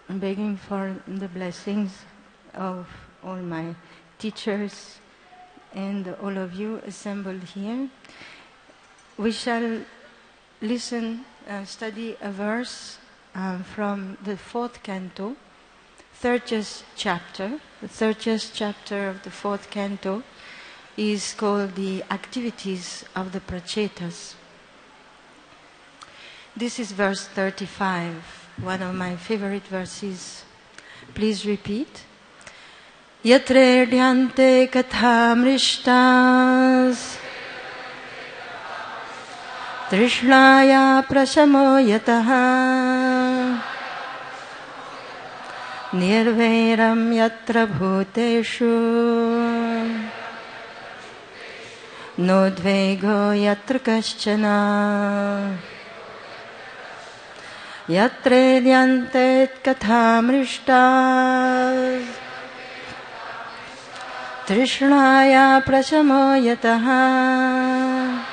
begging for the blessings of all my teachers and all of you assembled here. We shall study a verse from the 4th canto, 30th chapter. The 30th chapter of the 4th canto is called the Activities of the Prachetas. This is verse 35, one of my favorite verses. Please repeat. Yatre dhyante kathamrishtas Trishnaya prasamo yataha Nirvairam yatra bhuteshu Nodvego yatra kaschana Yatre dhyante kathamrishtas Trishnaya prasamo yataha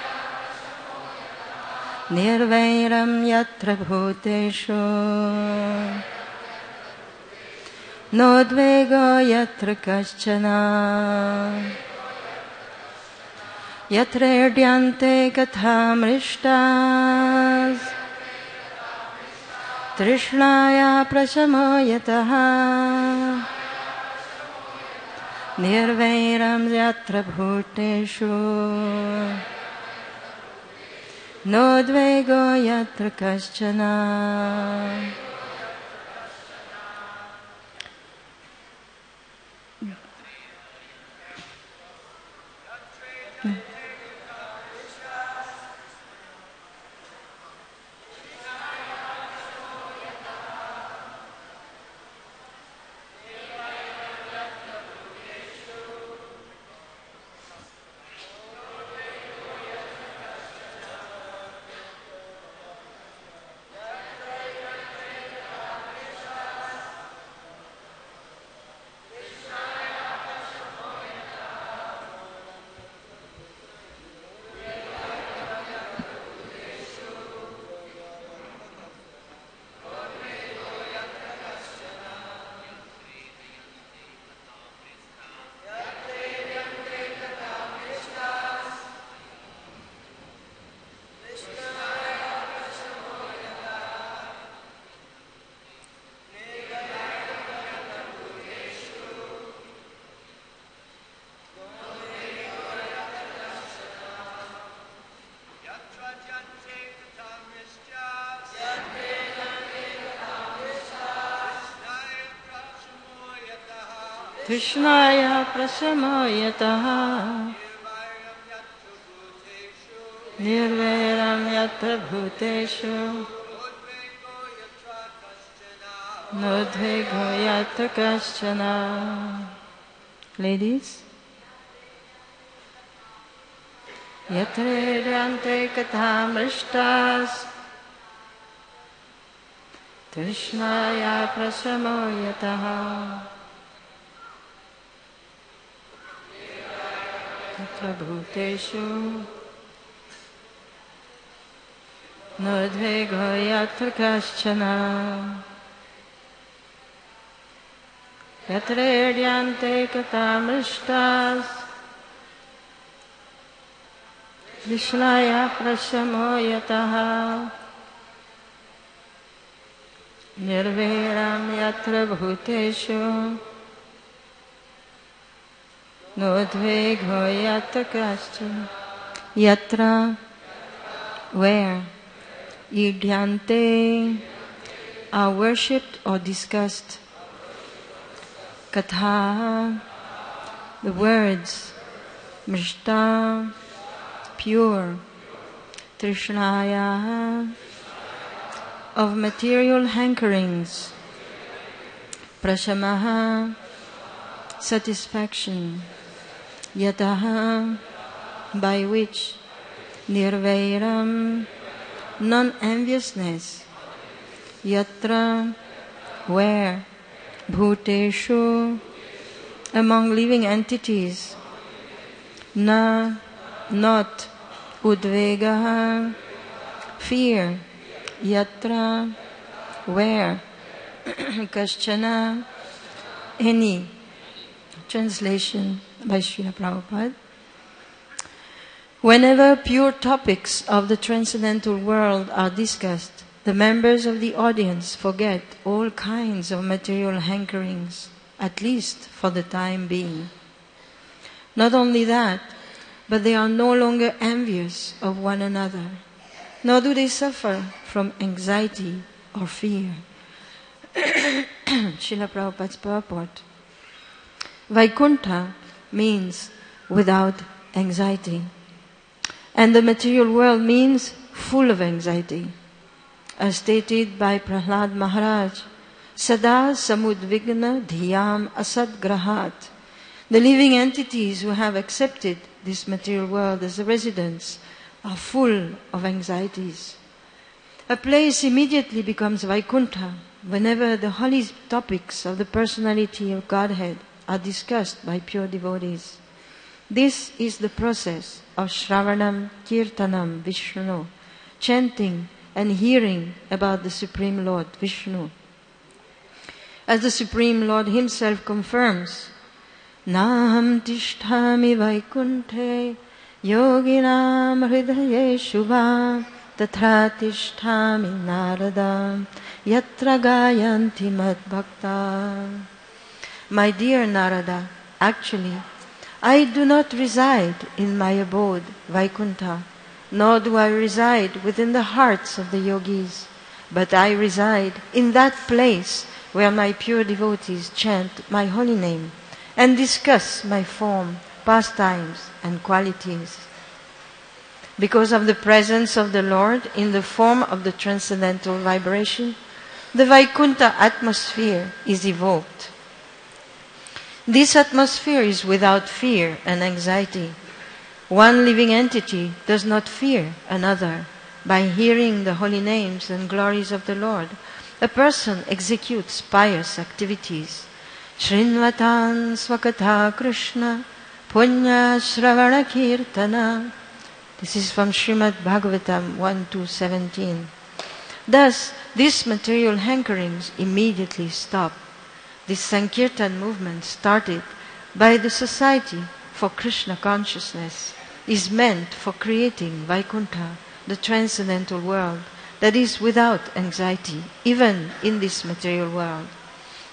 Nirvairam yatra bhuteshu Nodvego yatra kaschana Yatre dhyante kathamrishtas Trishnaya prasamo yataha Nirvairam yatra bhuteshu Nodvego yatra kaschana. Krishnaya prasamo yataha Nirvairam yatra bhuteshu Nodvego yatra kaschana. Ladies. Yatre dhyante kathamrishtas Krishnaya prasamo yataha Yatra bhuteshu Nodvego yatra kaschana Yatre dhyante kathamrishtas Krishnaya prasamo yataha Nirvairam yatra bhuteshu Nodvego yatra kaschana. Yatra, where idhyante are worshipped or discussed. Katha, the words. Mrishta, pure. Trishnaya, of material hankerings. Prashamaha, satisfaction. Yataha, by which. Nirvairam, non-enviousness. Yatra, where. Bhuteshu, among living entities. Na, not. Udvegaha, fear. Yatra, where, Kaschana, any. Translation by Srila Prabhupada. Whenever pure topics of the transcendental world are discussed, the members of the audience forget all kinds of material hankerings, at least for the time being. Not only that, but they are no longer envious of one another, nor do they suffer from anxiety or fear. Srila Prabhupada's purport. Vaikuntha means without anxiety, and the material world means full of anxiety. As stated by Prahlad Maharaj, Sada samudvigna dhyam asadgrahat. The living entities who have accepted this material world as a residence are full of anxieties. A place immediately becomes Vaikuntha whenever the holy topics of the personality of Godhead are discussed by pure devotees. This is the process of Shravanam Kirtanam Vishnu, chanting and hearing about the Supreme Lord Vishnu. As the Supreme Lord Himself confirms, Naham tishtami Vaikunthe yoginam hridaye shubha tatra tishtami narada yatra gayanti mad bhakta. My dear Narada, actually, I do not reside in my abode, Vaikuntha, nor do I reside within the hearts of the yogis, but I reside in that place where my pure devotees chant my holy name and discuss my form, pastimes, and qualities. Because of the presence of the Lord in the form of the transcendental vibration, the Vaikuntha atmosphere is evoked. This atmosphere is without fear and anxiety. One living entity does not fear another. By hearing the holy names and glories of the Lord, a person executes pious activities. Shrinvatan swakatha Krishna punya shravana kirtana. This is from Srimad Bhagavatam 1:17. Thus, these material hankerings immediately stop. This Sankirtan movement, started by the Society for Krishna Consciousness, is meant for creating Vaikuntha, the transcendental world, that is without anxiety, even in this material world.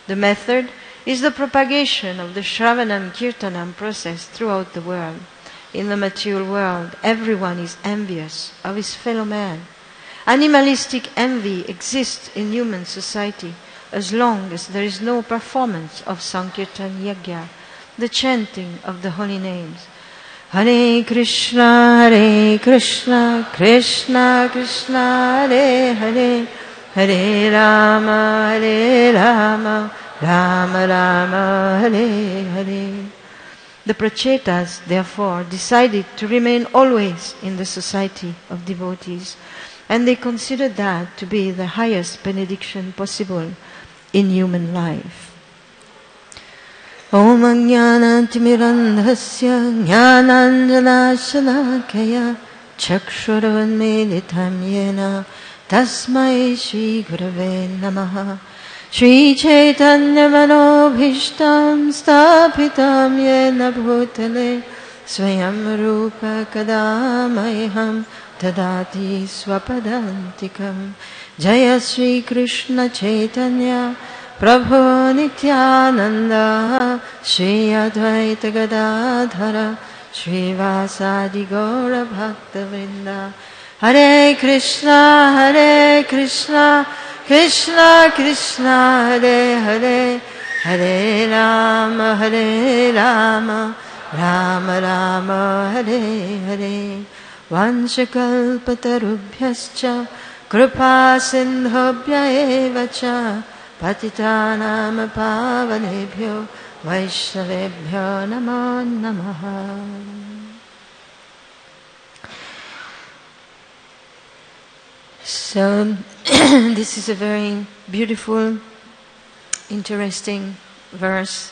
The method is the propagation of the Shravanam Kirtanam process throughout the world. In the material world, everyone is envious of his fellow man. Animalistic envy exists in human society as long as there is no performance of Sankirtan Yajna, the chanting of the holy names. Hare Krishna, Krishna Krishna, Hare Hare, Hare Rama, Rama Rama, Hare Hare. The Prachetas, therefore, decided to remain always in the society of devotees, and they considered that to be the highest benediction possible in human life. Om Jnanatimirandhasya Jnananjanashalakaya Chakshuravanmilitam Yena Tasmai Shri Gurave Namaha. Shri Chaitanya Manobhishtam Stapitam Yena Bhutale Swayam Rupa Kadamayham Tadati Swapadantikam. Jaya Shri Krishna Chaitanya Prabhu Nityananda Shri Advaita Gadadhara Shri Vasadi Gaura Bhakta Vrinda. Hare Krishna, Krishna Krishna, Hare Hare, Hare Rama, Rama Rama, Hare Hare. Vanchakalpatarubhyascha Kripa sindhobhya eva cha patitanam pavanebhyo vaishnavebhyo namo namaha. So, this is a very beautiful, interesting verse,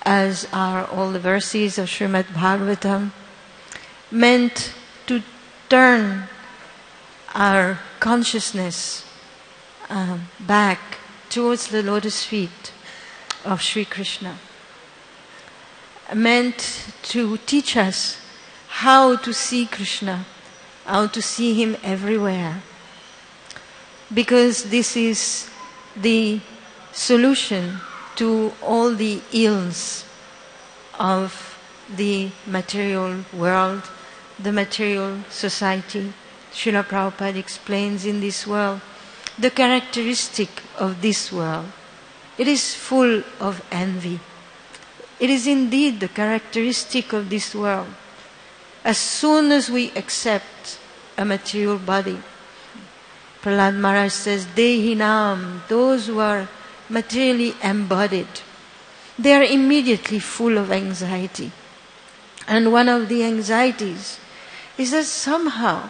as are all the verses of Srimad Bhagavatam, meant to turn our consciousness back towards the lotus feet of Sri Krishna, meant to teach us how to see Krishna, how to see Him everywhere. Because this is the solution to all the ills of the material world, the material society. Srila Prabhupada explains in this world the characteristic of this world. It is full of envy. It is indeed the characteristic of this world. As soon as we accept a material body, Prahlad Maharaj says, Dehinam, those who are materially embodied, they are immediately full of anxiety. And one of the anxieties is that somehow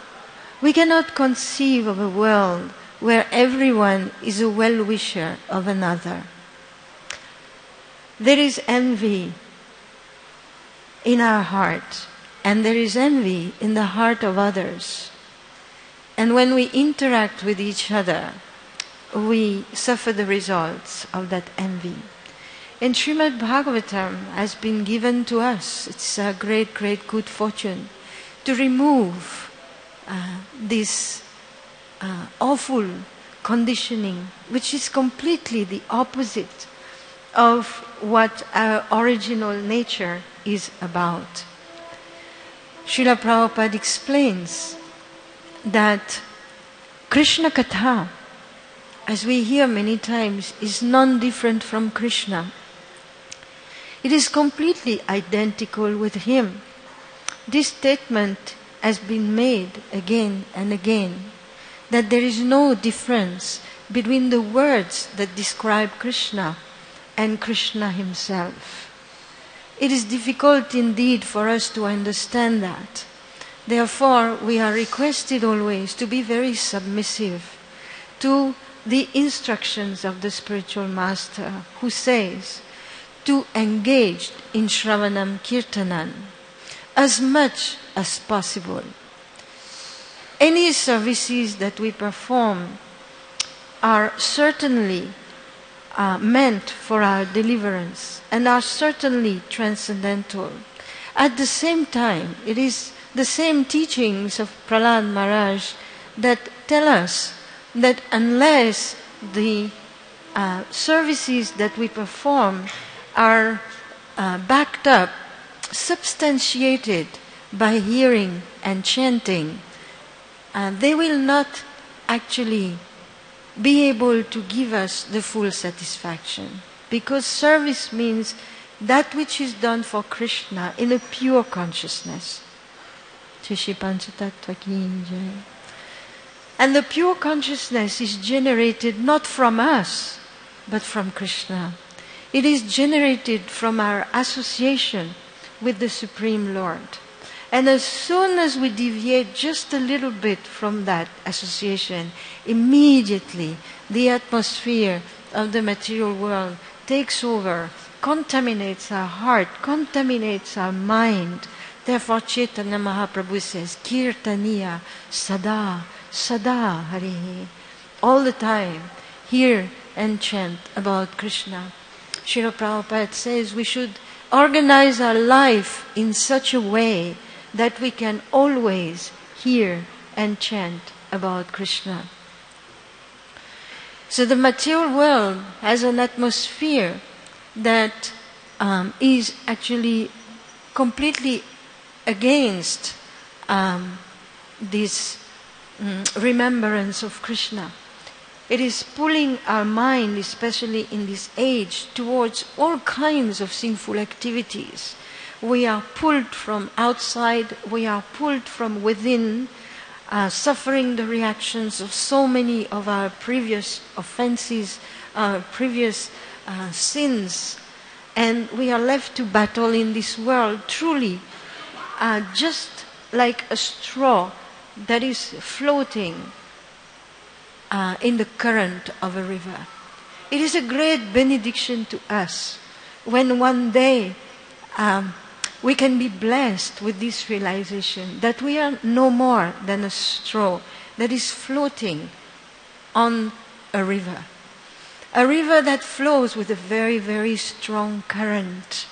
we cannot conceive of a world where everyone is a well-wisher of another. There is envy in our heart, and there is envy in the heart of others. And when we interact with each other, we suffer the results of that envy. And Srimad Bhagavatam has been given to us. It's a great, great good fortune to remove this awful conditioning, which is completely the opposite of what our original nature is about. Srila Prabhupada explains that Krishna Katha, as we hear many times, is non-different from Krishna. It is completely identical with Him. This statement has been made again and again, that there is no difference between the words that describe Krishna and Krishna Himself. It is difficult indeed for us to understand that. Therefore, we are requested always to be very submissive to the instructions of the spiritual master, who says to engage in Shravanam Kirtanan as much as possible. Any services that we perform are certainly meant for our deliverance and are certainly transcendental. At the same time, it is the same teachings of Prahlad Maharaj that tell us that unless the services that we perform are backed up, substantiated by hearing and chanting, they will not actually be able to give us the full satisfaction. Because service means that which is done for Krishna in a pure consciousness. And the pure consciousness is generated not from us, but from Krishna. It is generated from our association with the Supreme Lord. And as soon as we deviate just a little bit from that association, immediately the atmosphere of the material world takes over, contaminates our heart, contaminates our mind. Therefore Chaitanya Mahaprabhu says, Kirtaniya Sada, Sada Harihi. All the time, hear and chant about Krishna. Srila Prabhupada says we should organize our life in such a way that we can always hear and chant about Krishna. So the material world has an atmosphere that is actually completely against this remembrance of Krishna. It is pulling our mind, especially in this age, towards all kinds of sinful activities. We are pulled from outside, we are pulled from within, suffering the reactions of so many of our previous offenses, our previous sins. And we are left to battle in this world truly just like a straw that is floating in the current of a river. It is a great benediction to us when one day we can be blessed with this realization that we are no more than a straw that is floating on a river. A river that flows with a very, very strong current.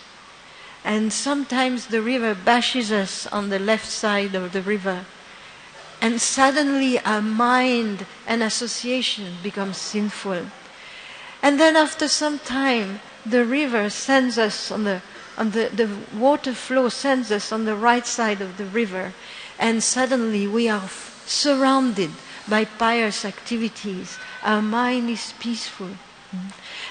And sometimes the river bashes us on the left side of the river. And suddenly our mind and association becomes sinful. And then after some time, the river sends us the water flow sends us on the right side of the river. And suddenly we are surrounded by pious activities. Our mind is peaceful.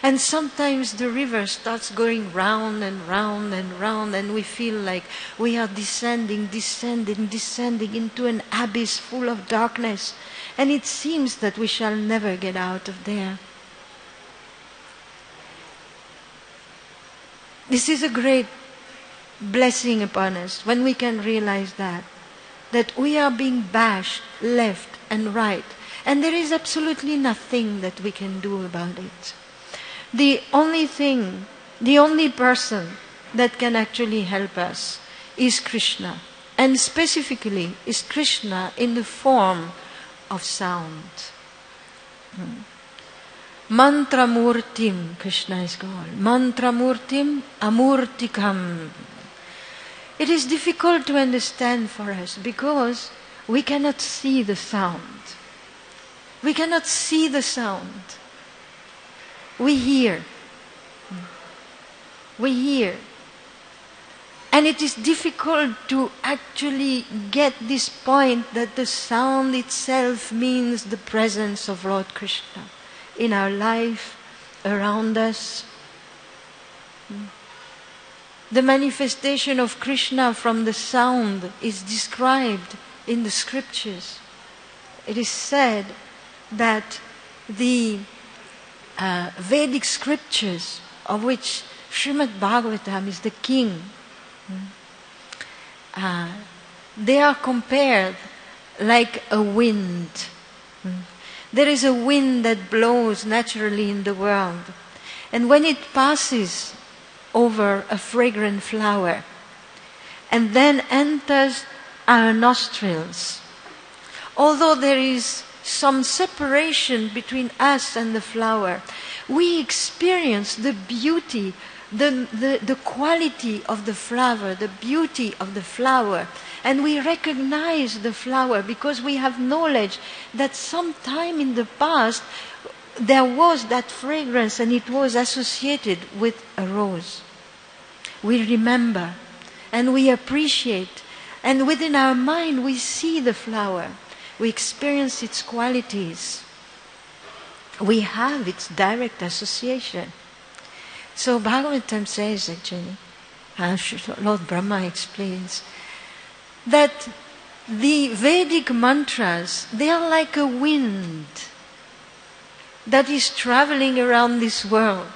And sometimes the river starts going round and round and round, and we feel like we are descending into an abyss full of darkness. And it seems that we shall never get out of there. This is a great blessing upon us when we can realize that we are being bashed left and right. And there is absolutely nothing that we can do about it. The only person that can actually help us is Krishna. And specifically is Krishna in the form of sound. Mantramurtim, Krishna is called. Mantramurtim amurtikam. It is difficult to understand for us because we cannot see the sound. We cannot see the sound. We hear. We hear. And it is difficult to actually get this point that the sound itself means the presence of Lord Krishna in our life, around us. The manifestation of Krishna from the sound is described in the scriptures. It is said that the Vedic scriptures, of which Srimad Bhagavatam is the king, they are compared like a wind. There is a wind that blows naturally in the world. And when it passes over a fragrant flower and then enters our nostrils, although there is some separation between us and the flower, we experience the beauty, the quality of the flower, the beauty of the flower. And we recognize the flower because we have knowledge that sometime in the past there was that fragrance and it was associated with a rose. We remember and we appreciate, and within our mind we see the flower. We experience its qualities. We have its direct association. So Bhagavatam says actually, Lord Brahma explains, that the Vedic mantras, they are like a wind that is traveling around this world.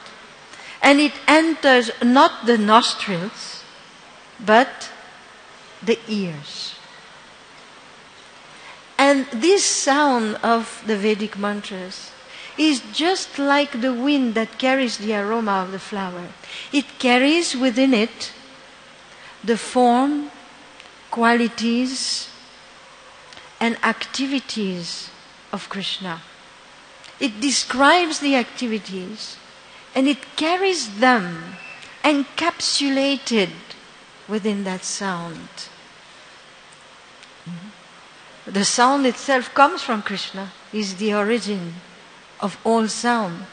And it enters not the nostrils, but the ears. And this sound of the Vedic mantras is just like the wind that carries the aroma of the flower. It carries within it the form, qualities, and activities of Krishna. It describes the activities and it carries them encapsulated within that sound. The sound itself comes from Krishna, is the origin of all sound.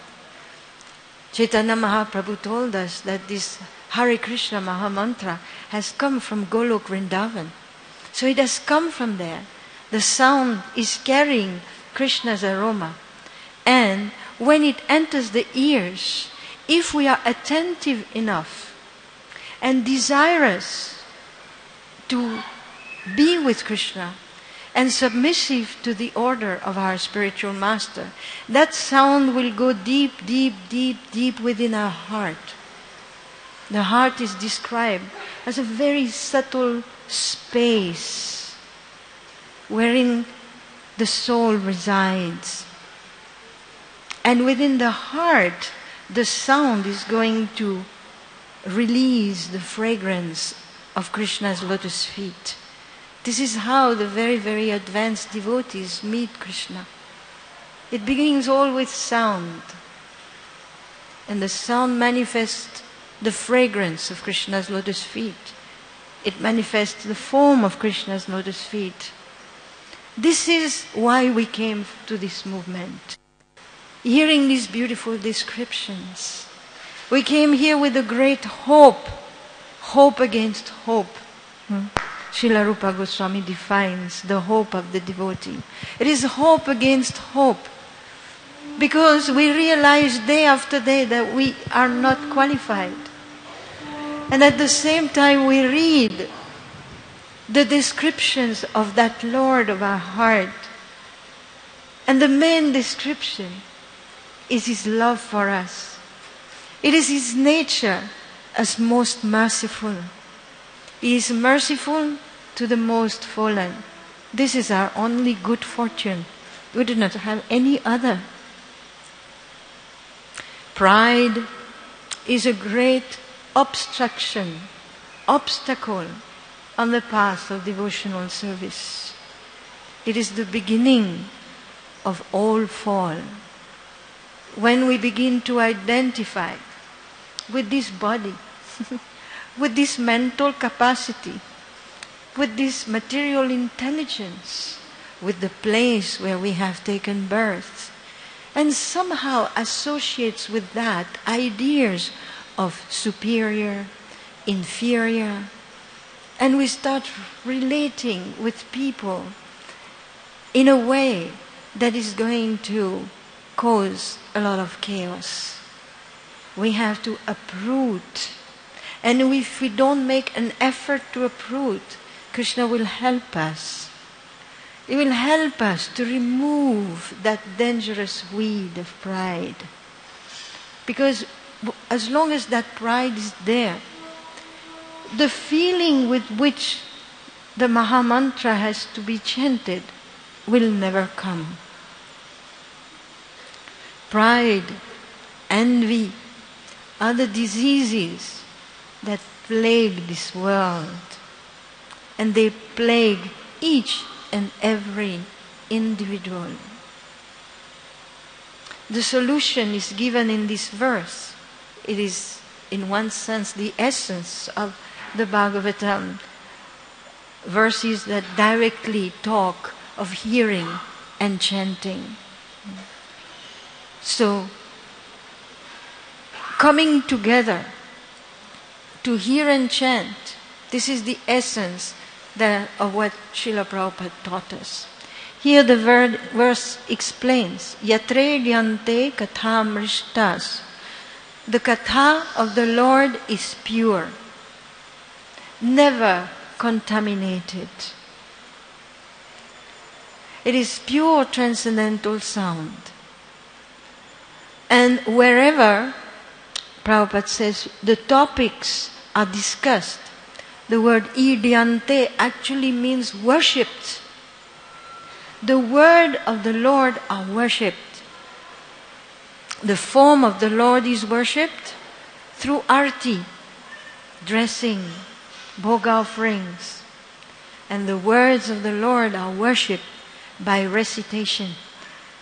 Chaitanya Mahaprabhu told us that this Hare Krishna Mahamantra has come from Golok Vrindavan. So it has come from there. The sound is carrying Krishna's aroma. And when it enters the ears, if we are attentive enough and desirous to be with Krishna and submissive to the order of our spiritual master, that sound will go deep, deep, deep, deep within our heart. The heart is described as a very subtle space wherein the soul resides. And within the heart, the sound is going to release the fragrance of Krishna's lotus feet. This is how the very, very advanced devotees meet Krishna. It begins all with sound. And the sound manifests the fragrance of Krishna's lotus feet. It manifests the form of Krishna's lotus feet. This is why we came to this movement. Hearing these beautiful descriptions, we came here with a great hope. Hope against hope. Srila Rupa Goswami defines the hope of the devotee. It is hope against hope. Because we realize day after day that we are not qualified. And at the same time we read the descriptions of that Lord of our heart. And the main description is His love for us. It is His nature as most merciful. He is merciful to the most fallen. This is our only good fortune. We do not have any other. Pride is a great obstacle on the path of devotional service. It is the beginning of all fall. When we begin to identify with this body, with this mental capacity, with this material intelligence, with the place where we have taken birth, and somehow associates with that ideas of superior, inferior, and we start relating with people in a way that is going to cause a lot of chaos. We have to uproot. And if we don't make an effort to uproot, Krishna will help us. He will help us to remove that dangerous weed of pride. Because as long as that pride is there, the feeling with which the Maha Mantra has to be chanted will never come. Pride, envy are the diseases that plague this world. And they plague each and every individual. The solution is given in this verse. It is, in one sense, the essence of the Bhagavatam. Verses that directly talk of hearing and chanting. So, coming together to hear and chant, this is the essence of what Srila Prabhupada taught us. Here the verse explains, Yatre dyante katham rishtas. The katha of the Lord is pure, never contaminated. It is pure transcendental sound. And wherever, Prabhupada says, the topics are discussed, the word idyante actually means worshipped. The word of the Lord are worshipped. The form of the Lord is worshipped through arti, dressing, bhoga offerings. And the words of the Lord are worshipped by recitation.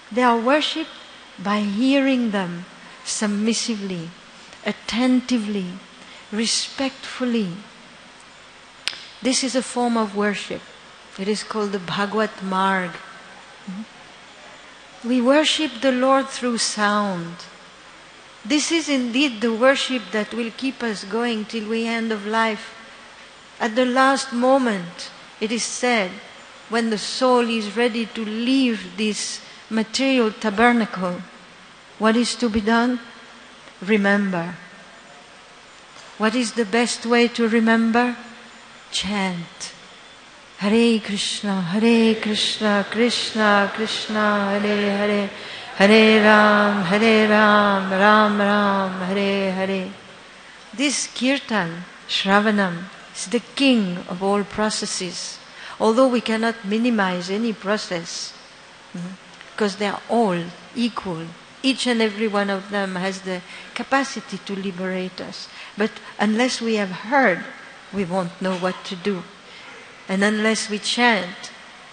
They are worshipped by hearing them submissively, attentively, respectfully. This is a form of worship. It is called the Bhagavad Marg. We worship the Lord through sound. This is indeed the worship that will keep us going till the end of life. At the last moment, it is said, when the soul is ready to leave this material tabernacle, what is to be done? Remember. What is the best way to remember? Chant. Hare Krishna, Krishna Krishna, Hare Hare, Hare Ram, Ram Ram, Hare Hare. This kirtan, Shravanam, is the king of all processes. Although we cannot minimize any process, because they are all equal. Each and every one of them has the capacity to liberate us. But unless we have heard, we won't know what to do. And unless we chant,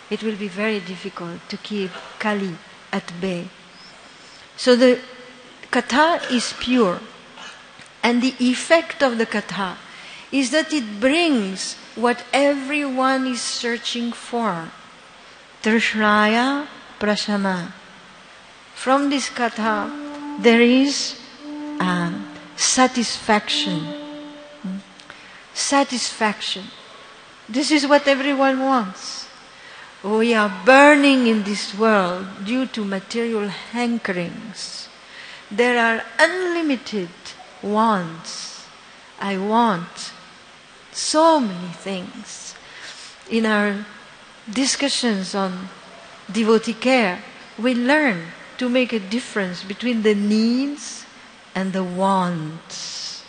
it will be very difficult to keep Kali at bay. So the katha is pure. And the effect of the katha is that it brings what everyone is searching for. Trishnaya prasana. From this katha, there is satisfaction. Satisfaction. This is what everyone wants. We are burning in this world due to material hankerings. There are unlimited wants. I want so many things. In our discussions on devotee care, we learn to make a difference between the needs and the wants.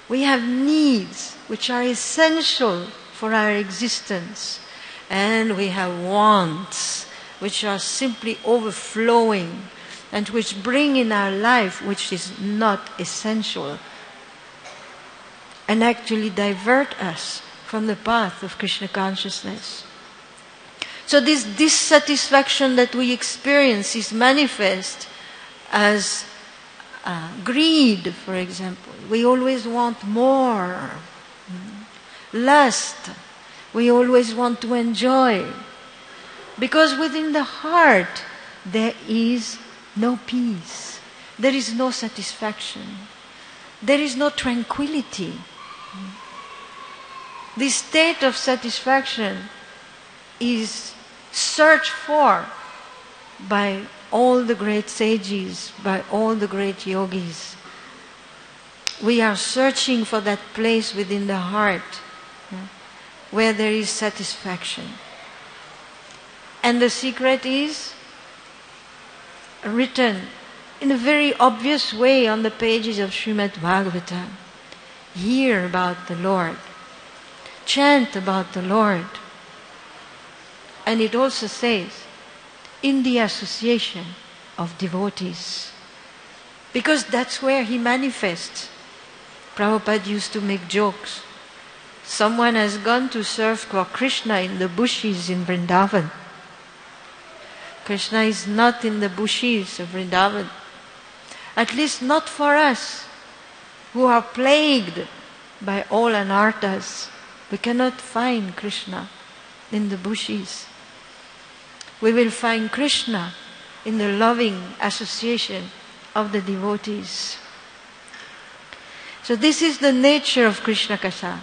We have needs which are essential for our existence, and we have wants which are simply overflowing and which bring in our life which is not essential and actually divert us from the path of Krishna consciousness. So this dissatisfaction that we experience is manifest as greed, for example. We always want more. Lust. We always want to enjoy. Because within the heart there is no peace. There is no satisfaction. There is no tranquility. This state of satisfaction is searched for by all the great sages, by all the great yogis. We are searching for that place within the heart where there is satisfaction. And the secret is written in a very obvious way on the pages of Srimad Bhagavatam. Hear about the Lord. Chant about the Lord. And it also says, in the association of devotees. Because that's where He manifests. Prabhupada used to make jokes. Someone has gone to serve for Krishna in the bushes in Vrindavan. Krishna is not in the bushes of Vrindavan. At least not for us, who are plagued by all anarthas. We cannot find Krishna in the bushes. We will find Krishna in the loving association of the devotees. So this is the nature of Krishna Katha.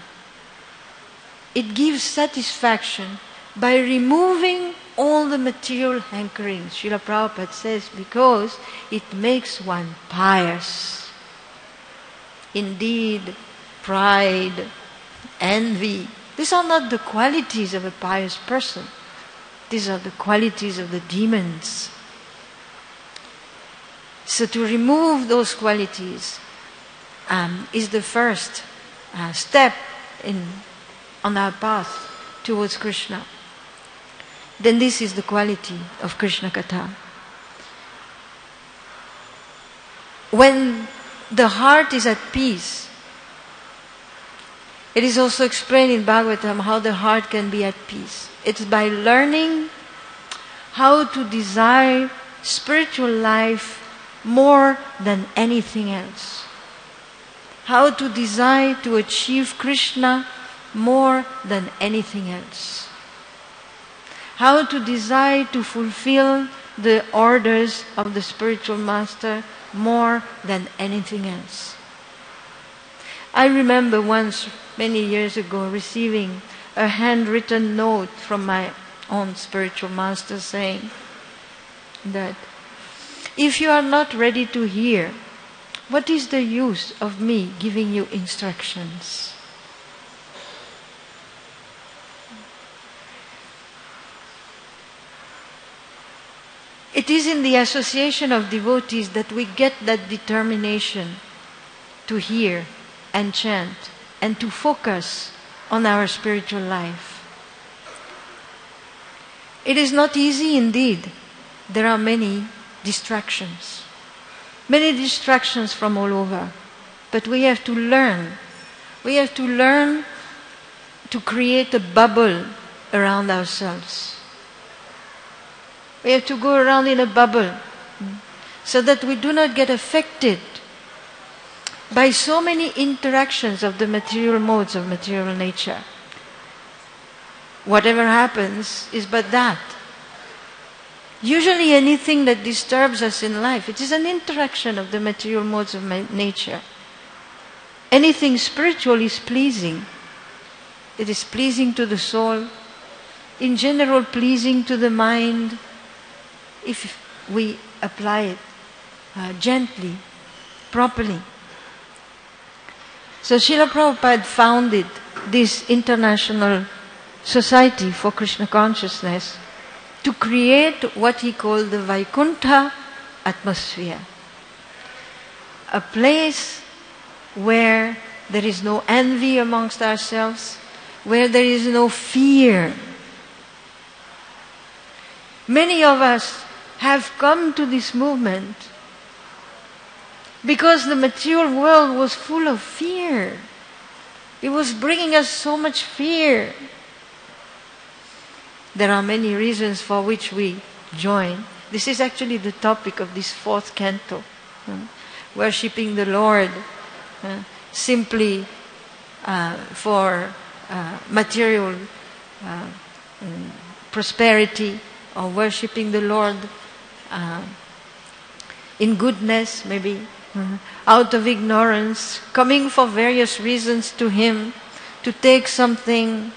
It gives satisfaction by removing all the material hankerings. Srila Prabhupada says, because it makes one pious. Indeed, pride, envy, these are not the qualities of a pious person. These are the qualities of the demons. So to remove those qualities is the first step on our path towards Krishna. Then this is the quality of Krishna Katha. When the heart is at peace, it is also explained in Bhagavatam how the heart can be at peace. It's by learning how to desire spiritual life more than anything else. How to desire to achieve Krishna more than anything else. How to desire to fulfill the orders of the spiritual master more than anything else. I remember once, many years ago, receiving a handwritten note from my own spiritual master saying that if you are not ready to hear, what is the use of me giving you instructions? It is in the association of devotees that we get that determination to hear and chant and to focus on our spiritual life. It is not easy indeed. There are many distractions. Many distractions from all over. But we have to learn. We have to learn to create a bubble around ourselves. We have to go around in a bubble. so that we do not get affected by so many interactions of the material modes of material nature. Whatever happens is but that. Usually anything that disturbs us in life, it is an interaction of the material modes of nature. Anything spiritual is pleasing. It is pleasing to the soul, in general pleasing to the mind, if we apply it gently, properly. So Srila Prabhupada founded this international society for Krishna consciousness to create what he called the Vaikuntha atmosphere. A place where there is no envy amongst ourselves, where there is no fear. Many of us have come to this movement because the material world was full of fear. It was bringing us so much fear. There are many reasons for which we join. This is actually the topic of this 4th canto. Worshipping the Lord simply for material prosperity, or worshipping the Lord in goodness, maybe out of ignorance, coming for various reasons to Him, to take something,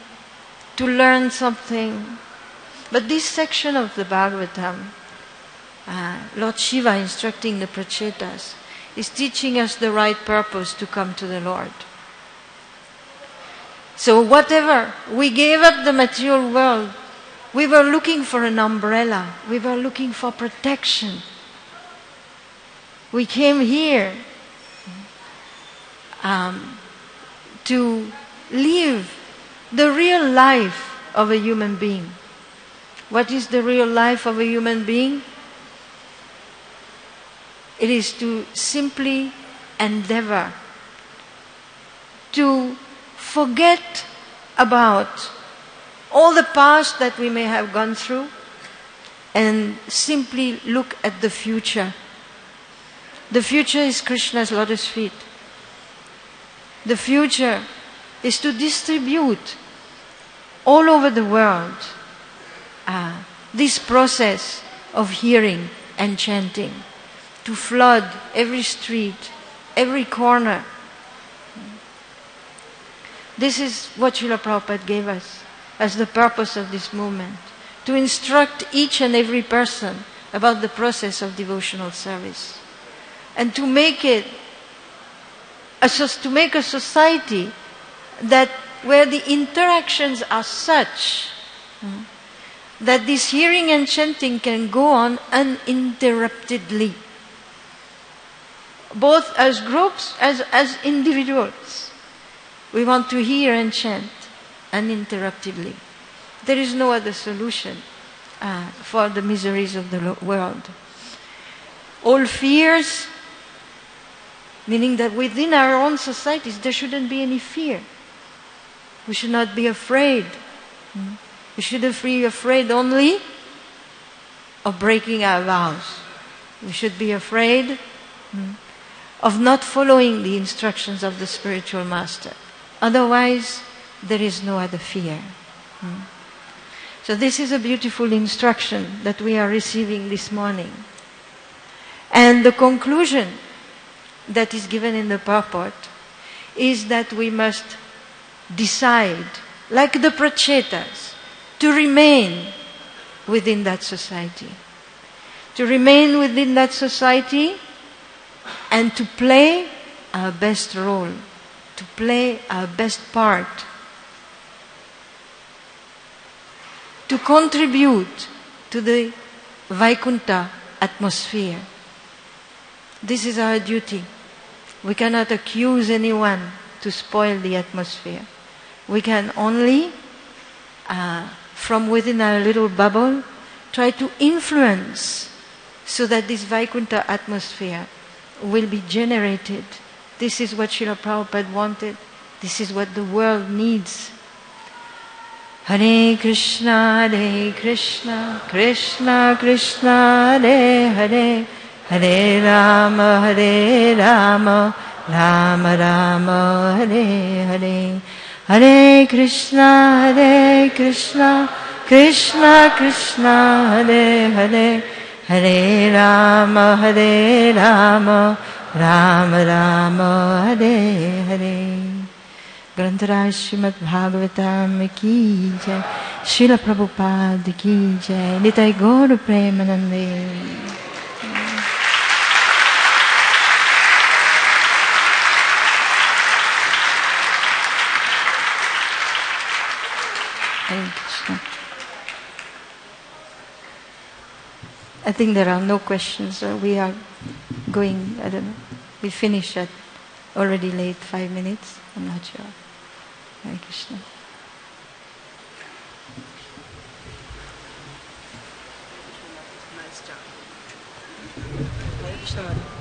to learn something. But this section of the Bhagavatam, Lord Shiva instructing the Prachetas, is teaching us the right purpose to come to the Lord. So whatever, we gave up the material world. We were looking for an umbrella. We were looking for protection. We came here to live the real life of a human being. What is the real life of a human being? It is to simply endeavor to forget about all the past that we may have gone through and simply look at the future. The future is Krishna's lotus feet. The future is to distribute all over the world this process of hearing and chanting, to flood every street, every corner. This is what Srila Prabhupada gave us as the purpose of this movement, to instruct each and every person about the process of devotional service, and to make it a society that where the interactions are such that this hearing and chanting can go on uninterruptedly, both as groups, as individuals. We want to hear and chant uninterruptedly. There is no other solution for the miseries of the world. All fears, meaning that within our own societies there shouldn't be any fear. We should not be afraid. We shouldn't be afraid only of breaking our vows. We should be afraid of not following the instructions of the spiritual master. Otherwise, there is no other fear. So this is a beautiful instruction that we are receiving this morning. And the conclusion that is given in the purport is that we must decide, like the Prachetas, to remain within that society. To remain within that society and to play our best role, to play our best part, to contribute to the Vaikuntha atmosphere. This is our duty. We cannot accuse anyone to spoil the atmosphere. We can only, from within our little bubble, try to influence so that this Vaikuntha atmosphere will be generated. This is what Srila Prabhupada wanted. This is what the world needs. Hare Krishna, Krishna Krishna, Hare Hare, Hare Rama, Hare Rama, Rama Rama, Hare Hare. Hare Krishna, Krishna Krishna, Hare Hare. Hare Rama, Rama Rama, Hare Hare. ग्रंथराज Shrimad Bhagavatam की जय, श्रील प्रभुपाद की जय, निताई गौर प्रेमानंदे। Hare Krishna. I think there are no questions. We are going, I don't know, we finish at already late, 5 minutes. I'm not sure. Hare Krishna. Nice job. Hare Krishna.